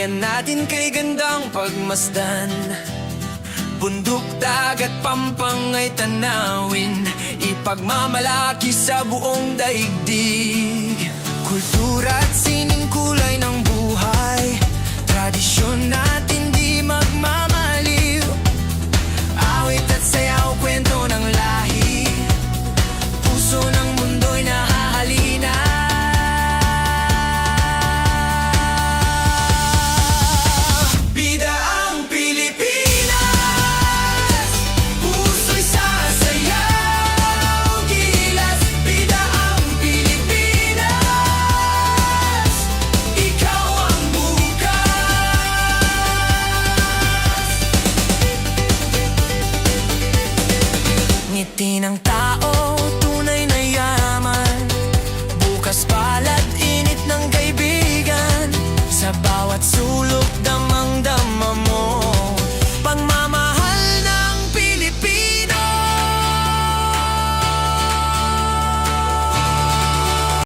Bayan natin kay gandang pagmasdan, bundok, dagat, pampangay tanawin, ipagmamalaki sa buong daigdig. Kultura at sining kulay ng buhay, tradisyon natin di magmamaliw. Awit at sayaw, kwento ng lahi, puso ng mundo'y nahahalina. Bida ang Pilipinas, puso'y sasayaw, gilas. Bida ang Pilipinas, ikaw ang bukas. Ngiti ng tao,